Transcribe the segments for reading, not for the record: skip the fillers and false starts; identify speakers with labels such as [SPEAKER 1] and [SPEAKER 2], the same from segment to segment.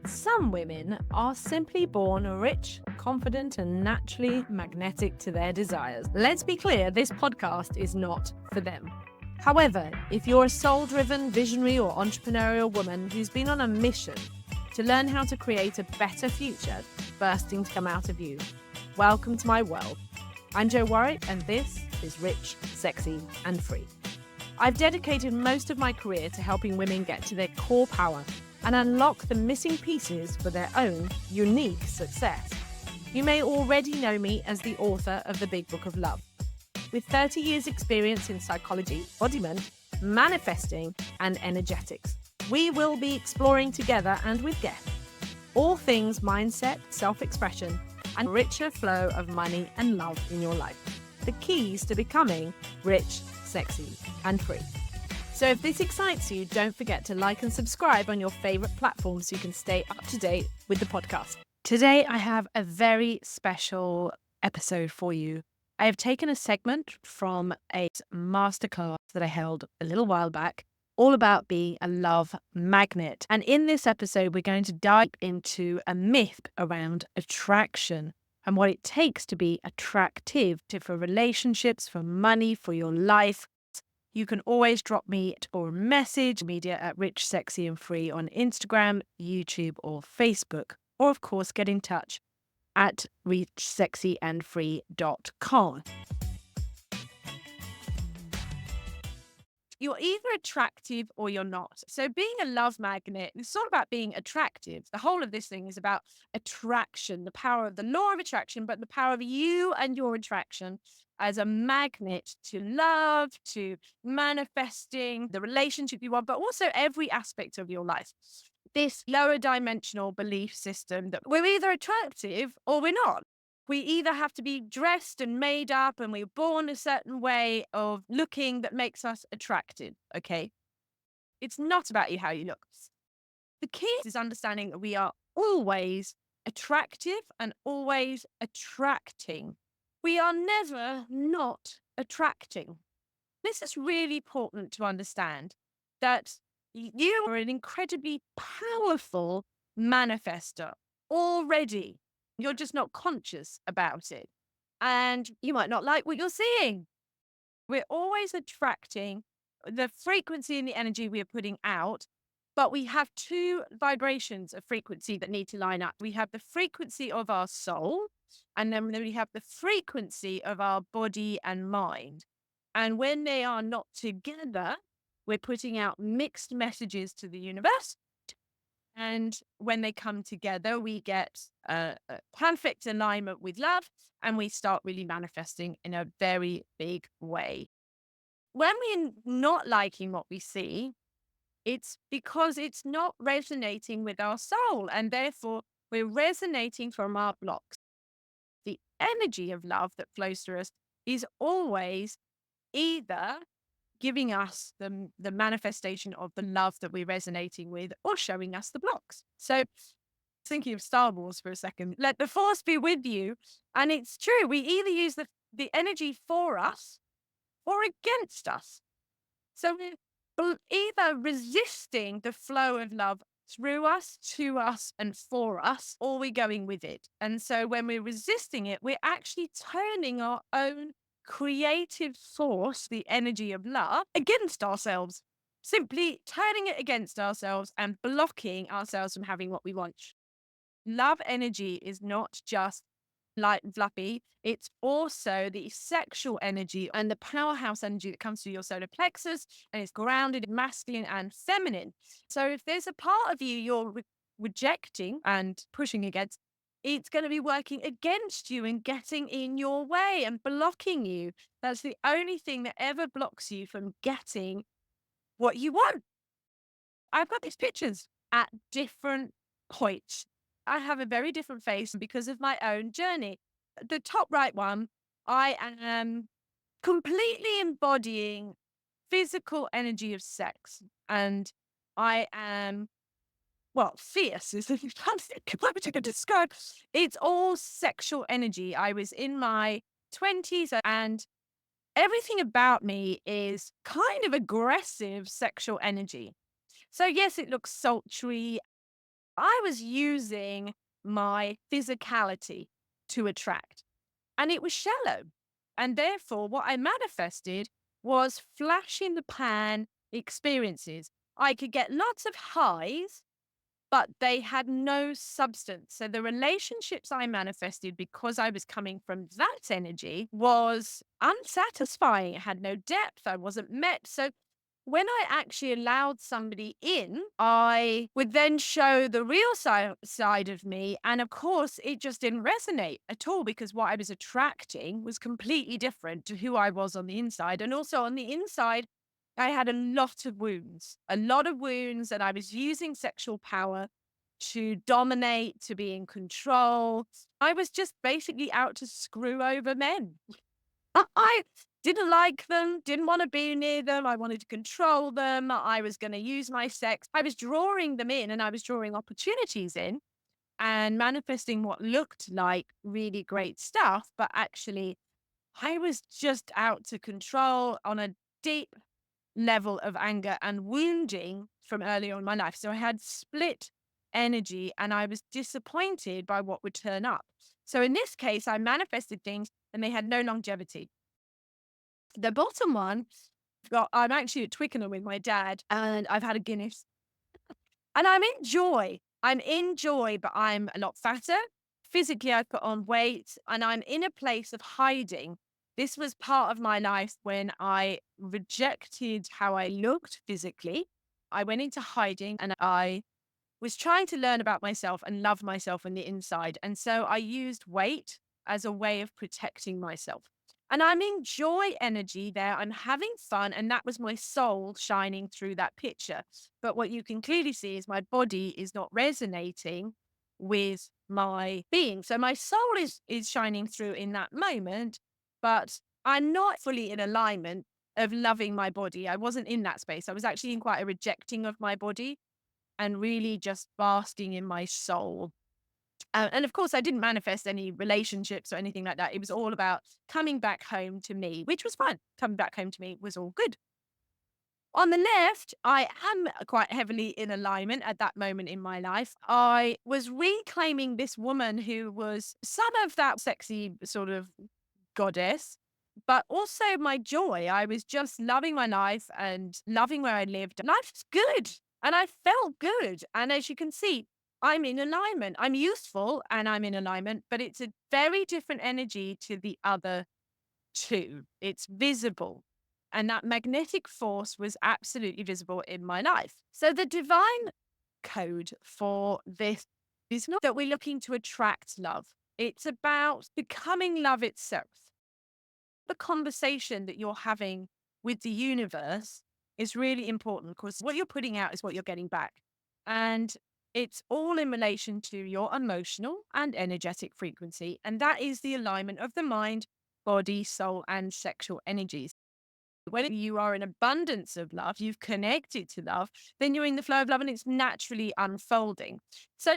[SPEAKER 1] Some women are simply born rich, confident, and naturally magnetic to their desires. Let's be clear, this podcast is not for them. However, if you're a soul-driven, visionary, or entrepreneurial woman who's been on a mission to learn how to create a better future bursting to come out of you, welcome to my world. I'm Jo Warwick, and this is Rich, Sexy, and Free. I've dedicated most of my career to helping women get to their core power and unlock the missing pieces for their own unique success. You may already know me as the author of the Big Book of Love. With 30 years experience in psychology, embodiment, manifesting, and energetics, we will be exploring together and with guests all things mindset, self-expression, and richer flow of money and love in your life. The keys to becoming rich, sexy, and free. So if this excites you, don't forget to like and subscribe on your favorite platform so you can stay up to date with the podcast. Today, I have a very special episode for you. I have taken a segment from a masterclass that I held a little while back, all about being a love magnet. And in this episode, we're going to dive into a myth around attraction and what it takes to be attractive for relationships, for money, for your life. You can always drop me or message media at Rich, Sexy and Free on Instagram, YouTube or Facebook. Or of course, get in touch at richsexyandfree.com. You're either attractive or you're not. So being a love magnet, it's not about being attractive. The whole of this thing is about attraction, the power of the law of attraction, but the power of you and your attraction as a magnet to love, to manifesting the relationship you want, but also every aspect of your life. This lower dimensional belief system that we're either attractive or we're not. We either have to be dressed and made up and we're born a certain way of looking that makes us attractive, okay? It's not about how you look. The key is understanding that we are always attractive and always attracting. We are never not attracting. This is really important to understand, that you are an incredibly powerful manifester already. You're just not conscious about it. And you might not like what you're seeing. We're always attracting the frequency and the energy we are putting out, but we have two vibrations of frequency that need to line up. We have the frequency of our soul, and then we have the frequency of our body and mind. And when they are not together, we're putting out mixed messages to the universe. And when they come together, we get a perfect alignment with love, and we start really manifesting in a very big way. When we're not liking what we see, it's because it's not resonating with our soul, and therefore we're resonating from our blocks. The energy of love that flows through us is always either giving us the manifestation of the love that we're resonating with, or showing us the blocks. So thinking of Star Wars for a second, let the force be with you. And it's true, we either use the energy for us or against us. So we're either resisting the flow of love through us, to us, and for us, or we're going with it. And so when we're resisting it, we're actually turning our own creative force, the energy of love, against ourselves, simply turning it against ourselves and blocking ourselves from having what we want. Love energy is not just light and fluffy. It's also the sexual energy and the powerhouse energy that comes through your solar plexus, and it's grounded in masculine and feminine. So if there's a part of you you're rejecting and pushing against, it's going to be working against you and getting in your way and blocking you. That's the only thing that ever blocks you from getting what you want. I've got these pictures at different points. I have a very different face because of my own journey. The top right one, I am completely embodying physical energy of sex. And I am, well, fierce is the what I can describe. It's all sexual energy. I was in my 20s, and everything about me is kind of aggressive sexual energy. So yes, it looks sultry. I was using my physicality to attract, and it was shallow. And therefore, what I manifested was flash in the pan experiences. I could get lots of highs, but they had no substance. So the relationships I manifested because I was coming from that energy was unsatisfying. It had no depth. I wasn't met. So when I actually allowed somebody in, I would then show the real side of me. And of course, it just didn't resonate at all because what I was attracting was completely different to who I was on the inside. And also on the inside, I had a lot of wounds, and I was using sexual power to dominate, to be in control. I was just basically out to screw over men. I didn't like them, didn't want to be near them. I wanted to control them. I was going to use my sex. I was drawing them in and I was drawing opportunities in and manifesting what looked like really great stuff. But actually, I was just out to control on a deep level of anger and wounding from early on in my life. So I had split energy and I was disappointed by what would turn up. So in this case, I manifested things and they had no longevity. The bottom one, I'm actually at Twickenham with my dad and I've had a Guinness and I'm in joy. I'm in joy, but I'm a lot fatter. Physically, I've put on weight and I'm in a place of hiding. This was part of my life when I rejected how I looked physically. I went into hiding and I was trying to learn about myself and love myself on the inside. And so I used weight as a way of protecting myself. And I'm in joy energy there. I'm having fun. And that was my soul shining through that picture. But what you can clearly see is my body is not resonating with my being. So my soul is shining through in that moment, but I'm not fully in alignment of loving my body. I wasn't in that space. I was actually in quite a rejecting of my body and really just basking in my soul. And of course, I didn't manifest any relationships or anything like that. It was all about coming back home to me, which was fine. Coming back home to me was all good. On the left, I am quite heavily in alignment at that moment in my life. I was reclaiming this woman who was some of that sexy sort of goddess, but also my joy. I was just loving my life and loving where I lived. Life was good and I felt good. And as you can see, I'm in alignment. I'm useful and I'm in alignment, but it's a very different energy to the other two. It's visible. And that magnetic force was absolutely visible in my life. So the divine code for this is not that we're looking to attract love. It's about becoming love itself. The conversation that you're having with the universe is really important because what you're putting out is what you're getting back. And it's all in relation to your emotional and energetic frequency. And that is the alignment of the mind, body, soul, and sexual energies. When you are in abundance of love, you've connected to love, then you're in the flow of love and it's naturally unfolding. So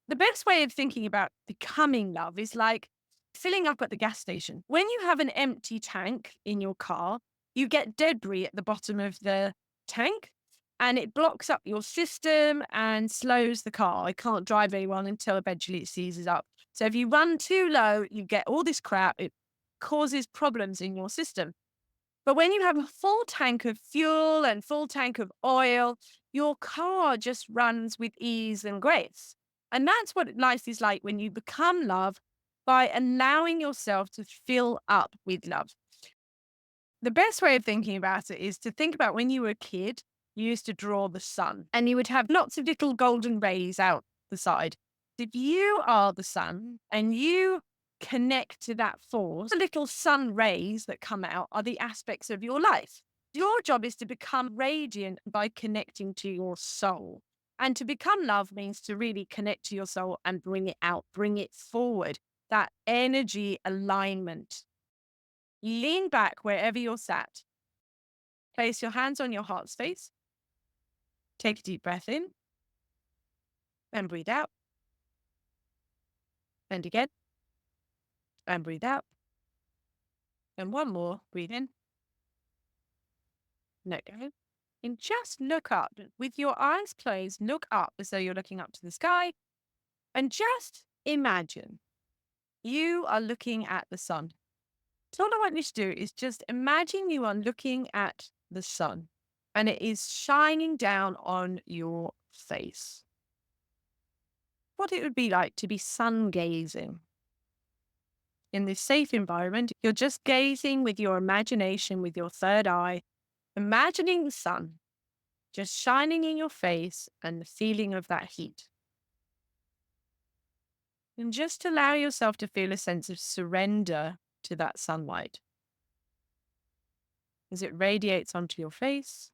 [SPEAKER 1] the best way of thinking about becoming love is like filling up at the gas station. When you have an empty tank in your car, you get debris at the bottom of the tank and it blocks up your system and slows the car. It can't drive very well until eventually it seizes up. So if you run too low, you get all this crap. It causes problems in your system. But when you have a full tank of fuel and full tank of oil, your car just runs with ease and grace. And that's what life is like when you become love by allowing yourself to fill up with love. The best way of thinking about it is to think about when you were a kid, you used to draw the sun and you would have lots of little golden rays out the side. If you are the sun and you connect to that force, the little sun rays that come out are the aspects of your life. Your job is to become radiant by connecting to your soul. And to become love means to really connect to your soul and bring it out, bring it forward. That energy alignment. Lean back wherever you're sat. Place your hands on your heart space. Take a deep breath in and breathe out. And again. And breathe out. And one more. Breathe in. Let go. And just look up with your eyes closed. Look up as though you're looking up to the sky And just imagine you are looking at the sun. So all I want you to do is just imagine you are looking at the sun and it is shining down on your face. What it would be like to be sun gazing. In this safe environment, you're just gazing with your imagination, with your third eye, imagining the sun just shining in your face and the feeling of that heat. And just allow yourself to feel a sense of surrender to that sunlight as it radiates onto your face,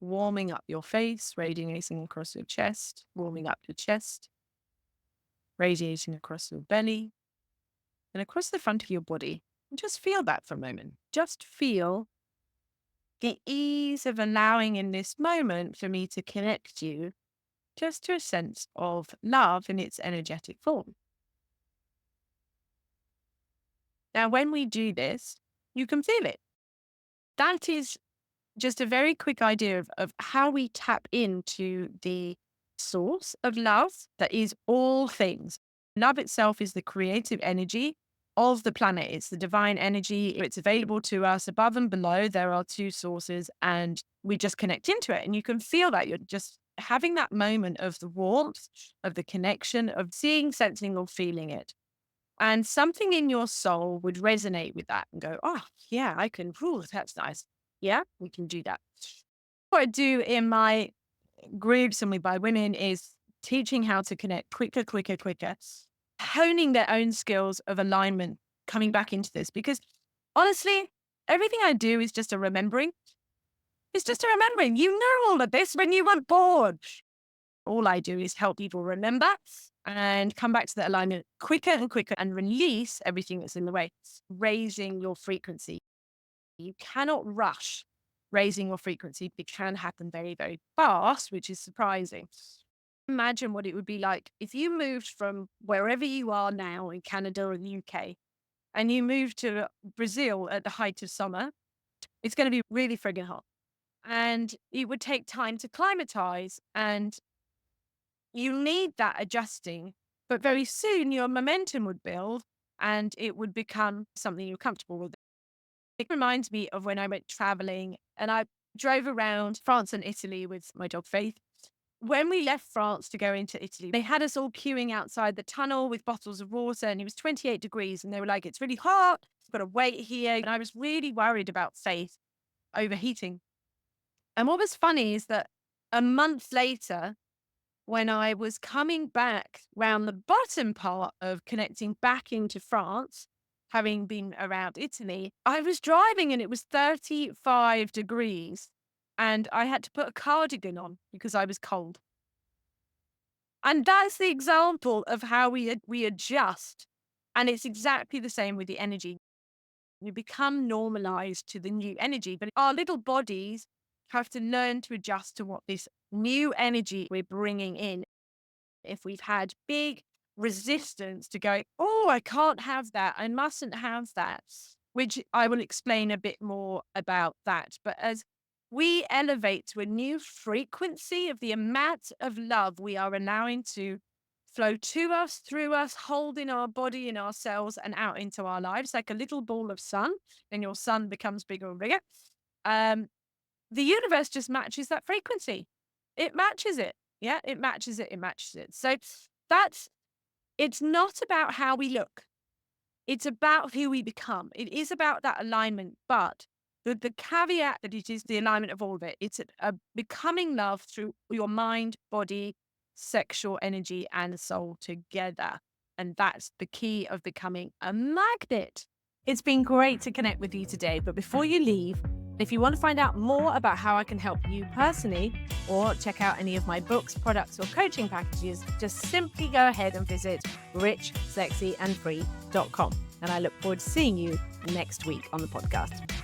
[SPEAKER 1] warming up your face, radiating across your chest, warming up your chest, radiating across your belly and across the front of your body. And just feel that for a moment. Just feel the ease of allowing in this moment for me to connect you just to a sense of love in its energetic form. Now, when we do this, you can feel it. That is just a very quick idea of how we tap into the source of love that is all things. Love itself is the creative energy of the planet. It's the divine energy. It's available to us above and below. There are two sources and we just connect into it. And you can feel that you're just having that moment of the warmth, of the connection, of seeing, sensing, or feeling it. And something in your soul would resonate with that and go, oh, yeah, I can, that's nice. Yeah, we can do that. What I do in my groups and by women is teaching how to connect quicker, honing their own skills of alignment, coming back into this. Because honestly, everything I do is just a remembering. It's just a remembering. You know all of this when you weren't born. All I do is help people remember and come back to that alignment quicker and release everything that's in the way. Raising your frequency. You cannot rush raising your frequency. It can happen very, very fast, which is surprising. Imagine what it would be like if you moved from wherever you are now in Canada or the UK and you moved to Brazil at the height of summer. It's going to be really friggin' hot. And it would take time to climatize and you need that adjusting, but very soon your momentum would build and it would become something you're comfortable with. It reminds me of when I went traveling and I drove around France and Italy with my dog Faith. When we left France to go into Italy, they had us all queuing outside the tunnel with bottles of water and it was 28 degrees and they were like, it's really hot, you've got to wait here. And I was really worried about Faith overheating. And what was funny is that a month later, when I was coming back round the bottom part of connecting back into France, having been around Italy, I was driving and it was 35 degrees and I had to put a cardigan on because I was cold. And that's the example of how we adjust. And it's exactly the same with the energy. We become normalized to the new energy, but our little bodies have to learn to adjust to what this new energy we're bringing in. If we've had big resistance to going, oh, I can't have that, I mustn't have that, which I will explain a bit more about that. But as we elevate to a new frequency of the amount of love we are allowing to flow to us, through us, hold in our body, in our cells, and out into our lives, like a little ball of sun, and your sun becomes bigger and bigger. The universe just matches that frequency. It matches it. Yeah, it matches it. It matches it. So it's not about how we look. It's about who we become. It is about that alignment, but the caveat that it is the alignment of all of it. It's a becoming love through your mind, body, sexual energy, and soul together. And that's the key of becoming a magnet. It's been great to connect with you today, but before you leave, if you want to find out more about how I can help you personally or check out any of my books, products, or coaching packages, just simply go ahead and visit richsexyandfree.com. And I look forward to seeing you next week on the podcast.